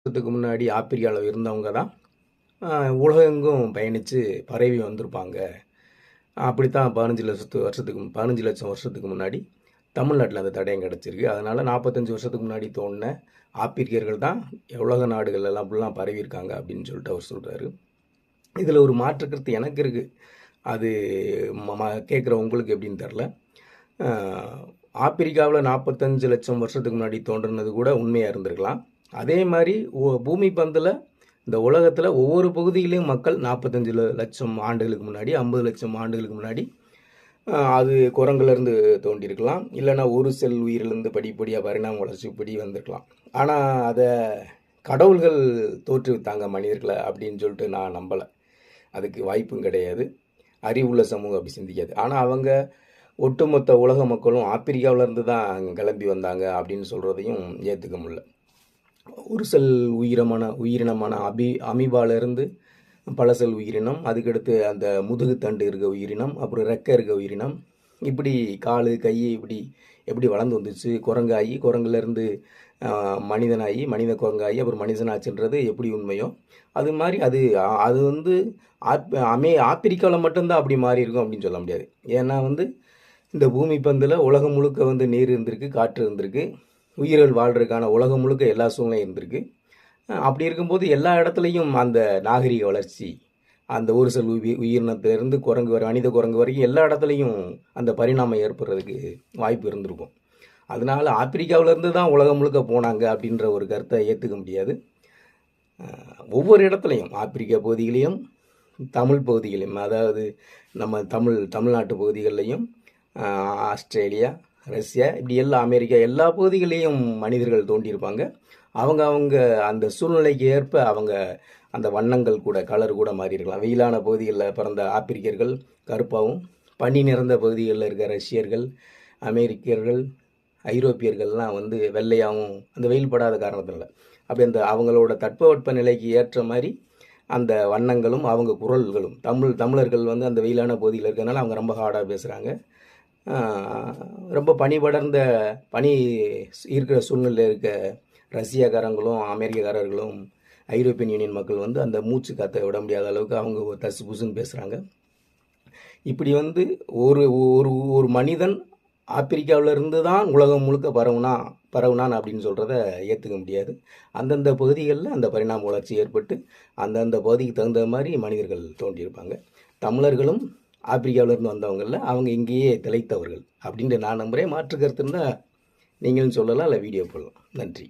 வருஷத்துக்கு முன்னாடி ஆப்பிரிக்காவில் இருந்தவங்க தான் உலகெங்கும் பயணித்து பரவி வந்திருப்பாங்க. அப்படித்தான் 15 லட்சம் வருஷத்துக்கு முன்னாடி தமிழ்நாட்டில் அந்த தடயம் கிடச்சிருக்கு. அதனால் 45 வருஷத்துக்கு முன்னாடி தோணின ஆப்பிரிக்கர்கள் தான் உலக நாடுகள் எல்லாம் ஃபுல்லாக பரவியிருக்காங்க அப்படின்னு சொல்லிட்டு அவர் சொல்கிறாரு. இதில் ஒரு மாற்று கருத்து எனக்கு இருக்குது. அது கேட்குற உங்களுக்கு எப்படின்னு தெரில. ஆப்பிரிக்காவில் 45 லட்சம் வருஷத்துக்கு முன்னாடி தோன்றினது கூட உண்மையாக இருந்திருக்கலாம். அதே மாதிரி பூமி பந்தில் இந்த உலகத்தில் ஒவ்வொரு பகுதியிலையும் மக்கள் 45 லட்சம் ஆண்டுகளுக்கு முன்னாடி 50 லட்சம் ஆண்டுகளுக்கு முன்னாடி அது குரங்குலேருந்து தோண்டியிருக்கலாம். இல்லைனா ஒரு செல் உயிரிலிருந்து படிப்படியாக பரிணாம வளர்ச்சிப்படி வந்திருக்கலாம். ஆனால் அதை கடவுள்கள் தோற்றுவித்தாங்க மனிதர்களை அப்படின்னு சொல்லிட்டு நான் நம்பலை. அதுக்கு வாய்ப்பும் கிடையாது. அறிவுள்ள சமூகம் அப்படி சிந்திக்காது. ஆனால் அவங்க ஒட்டுமொத்த உலக மக்களும் ஆப்பிரிக்காவிலேருந்து தான் கிளம்பி வந்தாங்க அப்படின்னு சொல்கிறதையும் ஏற்றுக்க முடியல. ஒரு செல் உயிரினமான அமீபாலேருந்து பல செல் உயிரினம், அதுக்கடுத்து அந்த முதுகுத்தண்டு இருக்க உயிரினம், அப்புறம் ரெக்கை இருக்க உயிரினம், இப்படி காலு கை இப்படி எப்படி வளர்ந்து வந்துச்சு. குரங்காகி, குரங்குலேருந்து மனிதனாகி, மனித குரங்காகி, அப்புறம் மனிதனாச்சுன்றது எப்படி உண்மையோ அது மாதிரி அது வந்து ஆப்பிரிக்காவில் மட்டும்தான் அப்படி மாறி இருக்கும் அப்படின்னு சொல்ல முடியாது. ஏன்னா இந்த பூமி பந்தில் உலகம் முழுக்க நீர் இருந்திருக்கு, காற்று இருந்திருக்கு, உயிர்கள் வாழ்கிறதுக்கான உலகம் முழுக்க எல்லா சூழ்நிலையும் இருந்திருக்கு. அப்படி இருக்கும்போது எல்லா இடத்துலையும் அந்த நாகரிக வளர்ச்சி, அந்த ஒரு செல் உயிரினத்திலிருந்து குரங்கு மனித குரங்கு வரைக்கும் எல்லா இடத்துலையும் அந்த பரிணாமம் ஏற்படுறதுக்கு வாய்ப்பு இருந்திருக்கும். அதனால் ஆப்பிரிக்காவிலேருந்து தான் உலகம் முழுக்க போனாங்க அப்படின்ற ஒரு கருத்தை ஏற்றுக்க முடியாது. ஒவ்வொரு இடத்துலையும் ஆப்பிரிக்கா பகுதிகளையும் தமிழ் பகுதிகளையும், அதாவது நம்ம தமிழ்நாட்டு பகுதிகளிலையும், ஆஸ்திரேலியா, ரஷ்யா, இப்படி அமெரிக்கா எல்லா பகுதிகளையும் மனிதர்கள் தோண்டியிருப்பாங்க. அவங்க அந்த சூழ்நிலைக்கு ஏற்ப அவங்க அந்த வண்ணங்கள் கூட கலர் கூட மாறி இருக்கலாம். வெயிலான பகுதிகளில் பிறந்த ஆப்பிரிக்கர்கள் கருப்பாகவும், பனி நிறைந்த பகுதிகளில் இருக்க ரஷ்யர்கள், அமெரிக்கர்கள், ஐரோப்பியர்கள்லாம் வெள்ளையாகவும் அந்த வெயில் படாத காரணத்தினால அப்படி அந்த அவங்களோட தட்பவெட்ப நிலைக்கு ஏற்ற மாதிரி அந்த வண்ணங்களும் அவங்க குரல்களும் தமிழர்கள் அந்த வெயிலான பகுதியில் இருக்கிறதுனால அவங்க ரொம்ப ஹார்டாக பேசுகிறாங்க. ரொம்ப பனி இருக்கிற சூழ்நிலையில் இருக்க ரஷ்யாக்காரங்களும் அமெரிக்காரர்களும் ஐரோப்பியன் யூனியன் மக்கள் அந்த மூச்சு காற்றை விட முடியாத அளவுக்கு அவங்க தசு புசுன்னு பேசுகிறாங்க. இப்படி ஒரு ஒரு மனிதன் ஆப்பிரிக்காவிலிருந்து தான் உலகம் முழுக்க பரவுனான் அப்படின்னு சொல்கிறத ஏற்றுக்க முடியாது. அந்தந்த பகுதிகளில் அந்த பரிணாம வளர்ச்சி ஏற்பட்டு அந்தந்த பகுதிக்கு தகுந்த மாதிரி மனிதர்கள் தோன்றியிருப்பாங்க. தமிழர்களும் ஆப்பிரிக்காவிலேருந்து வந்தவங்களில் அவங்க இங்கேயே திளைத்தவர்கள் அப்படின்ட்டு நான் நம்புகிறேன். மாற்று கருத்து இருந்தால் நீங்களும் சொல்லலாம், இல்லை வீடியோ போடலாம். நன்றி.